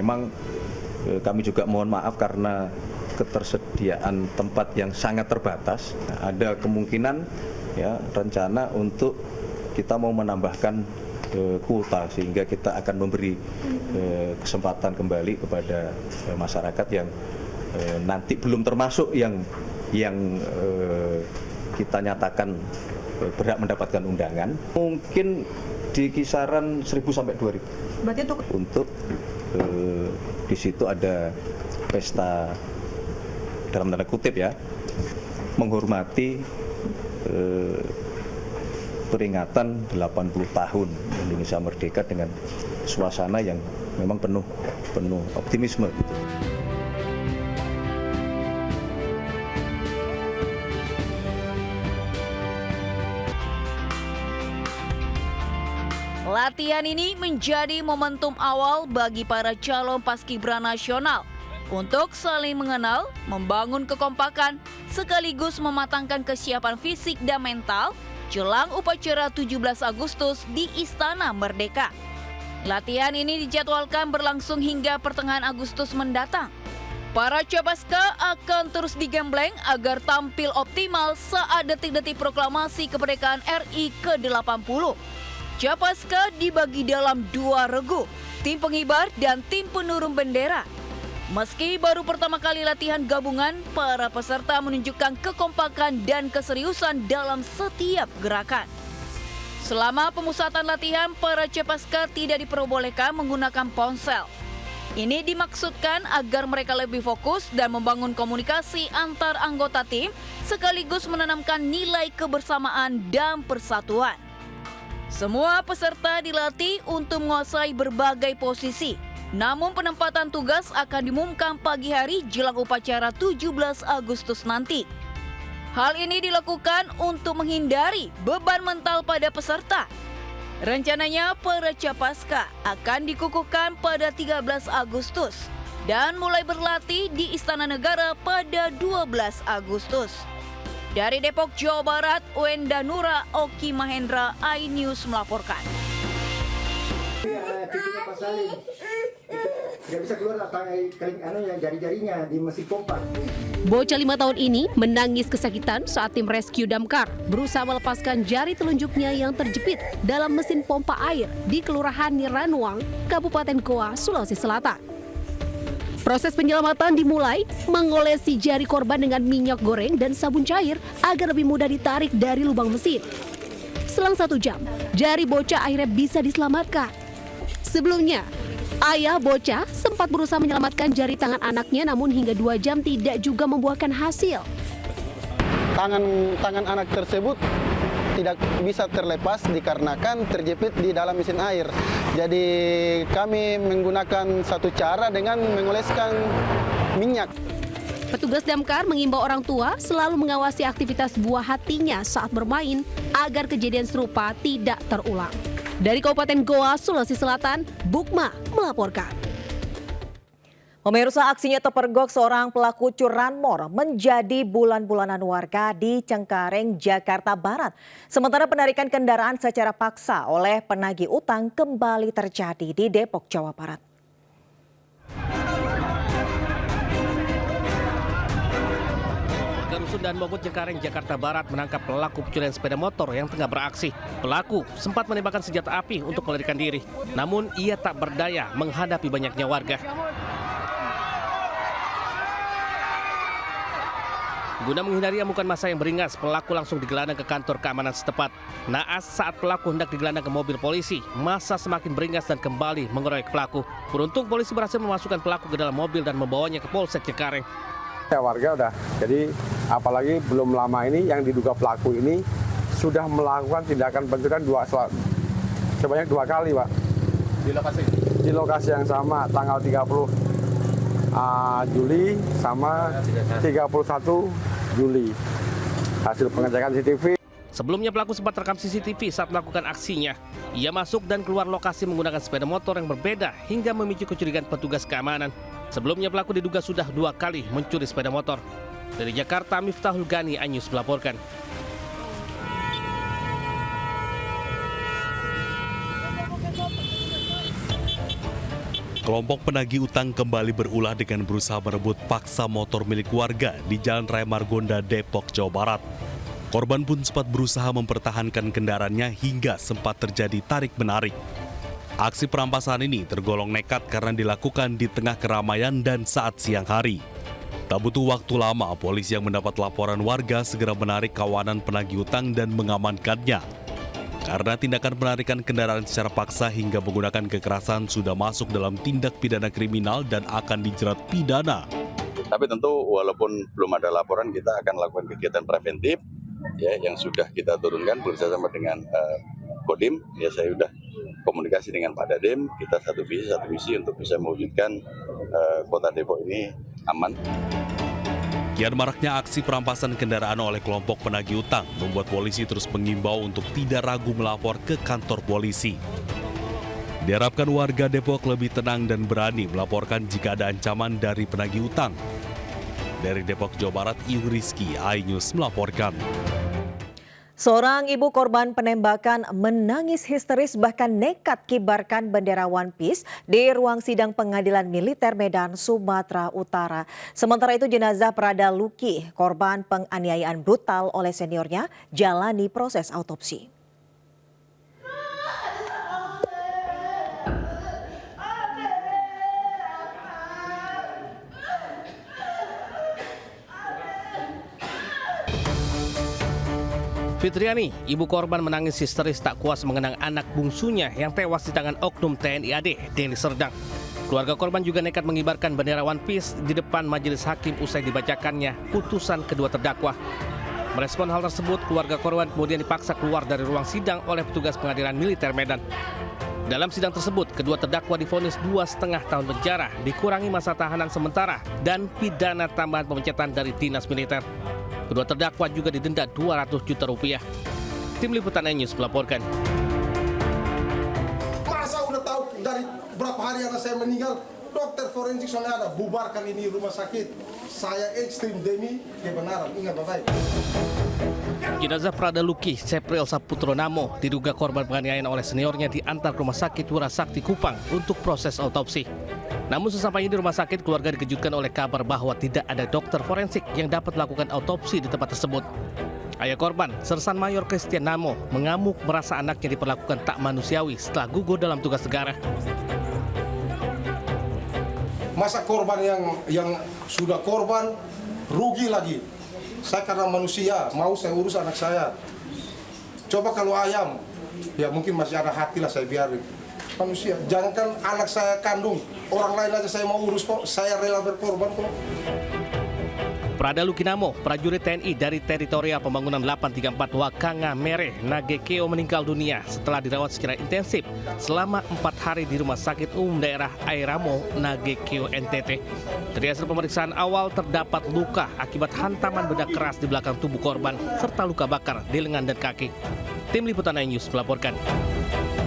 memang kami juga mohon maaf karena ketersediaan tempat yang sangat terbatas. Ada kemungkinan ya rencana untuk kita mau menambahkan kuota sehingga kita akan memberi kesempatan kembali kepada masyarakat yang nanti belum termasuk yang kita nyatakan berhak mendapatkan undangan. Mungkin di kisaran 1.000 sampai 2.000. Berarti untuk di situ ada pesta dalam tanda kutip ya, menghormati peringatan 80 tahun Indonesia Merdeka dengan suasana yang memang penuh optimisme gitu. Latihan ini menjadi momentum awal bagi para calon paskibra nasional untuk saling mengenal, membangun kekompakan, sekaligus mematangkan kesiapan fisik dan mental jelang upacara 17 Agustus di Istana Merdeka. Latihan ini dijadwalkan berlangsung hingga pertengahan Agustus mendatang. Para capaska akan terus digembleng agar tampil optimal saat detik-detik proklamasi kemerdekaan RI ke-80. Capaska dibagi dalam 2 regu, tim pengibar dan tim penurun bendera. Meski baru pertama kali latihan gabungan, para peserta menunjukkan kekompakan dan keseriusan dalam setiap gerakan. Selama pemusatan latihan, para capaska tidak diperbolehkan menggunakan ponsel. Ini dimaksudkan agar mereka lebih fokus dan membangun komunikasi antar anggota tim, sekaligus menanamkan nilai kebersamaan dan persatuan. Semua peserta dilatih untuk menguasai berbagai posisi. Namun penempatan tugas akan diumumkan pagi hari jelang upacara 17 Agustus nanti. Hal ini dilakukan untuk menghindari beban mental pada peserta. Rencananya para capaska akan dikukuhkan pada 13 Agustus dan mulai berlatih di Istana Negara pada 12 Agustus. Dari Depok, Jawa Barat, Wenda Nura, Oki Mahendra, iNews melaporkan. Tidak bisa keluar jari-jarinya di mesin pompa. Bocah 5 tahun ini menangis kesakitan saat tim rescue damkar berusaha melepaskan jari telunjuknya yang terjepit dalam mesin pompa air di Kelurahan Niranuang, Kabupaten Goa, Sulawesi Selatan. Proses penyelamatan dimulai mengolesi jari korban dengan minyak goreng dan sabun cair agar lebih mudah ditarik dari lubang mesin. Selang 1 jam, jari bocah akhirnya bisa diselamatkan. Sebelumnya, ayah bocah sempat berusaha menyelamatkan jari tangan anaknya, namun hingga 2 jam tidak juga membuahkan hasil. Tangan anak tersebut tidak bisa terlepas dikarenakan terjepit di dalam mesin air. Jadi kami menggunakan satu cara dengan mengoleskan minyak. Petugas damkar mengimbau orang tua selalu mengawasi aktivitas buah hatinya saat bermain agar kejadian serupa tidak terulang. Dari Kabupaten Goa, Sulawesi Selatan, Bukma melaporkan. Pemirsa, aksinya terpergok seorang pelaku curanmor menjadi bulan-bulanan warga di Cengkareng, Jakarta Barat. Sementara penarikan kendaraan secara paksa oleh penagih utang kembali terjadi di Depok, Jawa Barat. Rusun dan Mogot Cengkareng, Jakarta Barat menangkap pelaku pencurian sepeda motor yang tengah beraksi. Pelaku sempat menembakkan senjata api untuk melarikan diri, namun ia tak berdaya menghadapi banyaknya warga. Guna menghindari amukan massa yang beringas, pelaku langsung digelandang ke kantor keamanan setempat. Naas saat pelaku hendak digelandang ke mobil polisi, massa semakin beringas dan kembali mengeroyok pelaku. Beruntung polisi berhasil memasukkan pelaku ke dalam mobil dan membawanya ke Polsek Cengkareng. Ya, warga udah, jadi apalagi belum lama ini yang diduga pelaku ini sudah melakukan tindakan pencurian sebanyak 2 kali, Pak. Di lokasi yang sama, tanggal 30 Juli sama 31 Juli. Hasil pengecekan CCTV. Sebelumnya pelaku sempat terekam CCTV saat melakukan aksinya. Ia masuk dan keluar lokasi menggunakan sepeda motor yang berbeda hingga memicu kecurigaan petugas keamanan. Sebelumnya pelaku diduga sudah 2 kali mencuri sepeda motor. Dari Jakarta, Miftahul Gani, iNews melaporkan. Kelompok penagih utang kembali berulah dengan berusaha merebut paksa motor milik warga di Jalan Raya Margonda, Depok, Jawa Barat. Korban pun sempat berusaha mempertahankan kendaraannya hingga sempat terjadi tarik-menarik. Aksi perampasan ini tergolong nekat karena dilakukan di tengah keramaian dan saat siang hari. Tak butuh waktu lama, polisi yang mendapat laporan warga segera menarik kawanan penagih utang dan mengamankannya. Karena tindakan penarikan kendaraan secara paksa hingga menggunakan kekerasan sudah masuk dalam tindak pidana kriminal dan akan dijerat pidana. Tapi tentu walaupun belum ada laporan, kita akan lakukan kegiatan preventif ya, yang sudah kita turunkan bersama dengan Kodim. Ya, saya sudah komunikasi dengan Pak Dadem, kita satu visi untuk bisa mewujudkan kota Depok ini aman. Kian maraknya aksi perampasan kendaraan oleh kelompok penagih utang membuat polisi terus mengimbau untuk tidak ragu melapor ke kantor polisi. Diharapkan warga Depok lebih tenang dan berani melaporkan jika ada ancaman dari penagih utang. Dari Depok, Jawa Barat, Iu Rizky, iNews melaporkan. Seorang ibu korban penembakan menangis histeris bahkan nekat kibarkan bendera One Piece di ruang sidang pengadilan militer Medan, Sumatera Utara. Sementara itu jenazah Prada Luki, korban penganiayaan brutal oleh seniornya, jalani proses autopsi. Fitriani, ibu korban menangis histeris tak kuasa mengenang anak bungsunya yang tewas di tangan oknum TNI AD, Deli Serdang. Keluarga korban juga nekat mengibarkan bendera One Piece di depan majelis hakim usai dibacakannya putusan kedua terdakwa. Merespon hal tersebut, keluarga korban kemudian dipaksa keluar dari ruang sidang oleh petugas pengadilan militer Medan. Dalam sidang tersebut, kedua terdakwa divonis 2,5 tahun penjara, dikurangi masa tahanan sementara, dan pidana tambahan pemecatan dari dinas militer. Kedua terdakwa juga didenda 200 juta rupiah. Tim Liputan iNews melaporkan. Masa udah tahu dari berapa hari anak saya meninggal, dokter forensik soalnya ada, bubarkan ini rumah sakit. Saya ekstrim demi kebenaran, ingat baik. Jenazah Prada Luki, Sepril Saputro Namo, diduga korban penganiayaan oleh seniornya diantar ke Rumah Sakit Wurasakti Kupang untuk proses autopsi. Namun sesampainya di rumah sakit, keluarga dikejutkan oleh kabar bahwa tidak ada dokter forensik yang dapat melakukan autopsi di tempat tersebut. Ayah korban, Sersan Mayor Christian Namo, mengamuk merasa anaknya diperlakukan tak manusiawi setelah gugur dalam tugas negara. Masa korban yang sudah korban rugi lagi. Saya karena manusia, mau saya urus anak saya. Coba kalau ayam, ya mungkin masih ada hati lah saya biarin. Manusia, jangankan anak saya kandung, orang lain aja saya mau urus kok, saya rela berkorban kok. Prada Luki Namo, prajurit TNI dari Teritorial Pembangunan 834 Wakanga Mere, Nagekeo meninggal dunia setelah dirawat secara intensif selama 4 hari di Rumah Sakit Umum Daerah Airamo, Nagekeo, NTT. Dari hasil pemeriksaan awal terdapat luka akibat hantaman benda keras di belakang tubuh korban serta luka bakar di lengan dan kaki. Tim Liputan iNews melaporkan.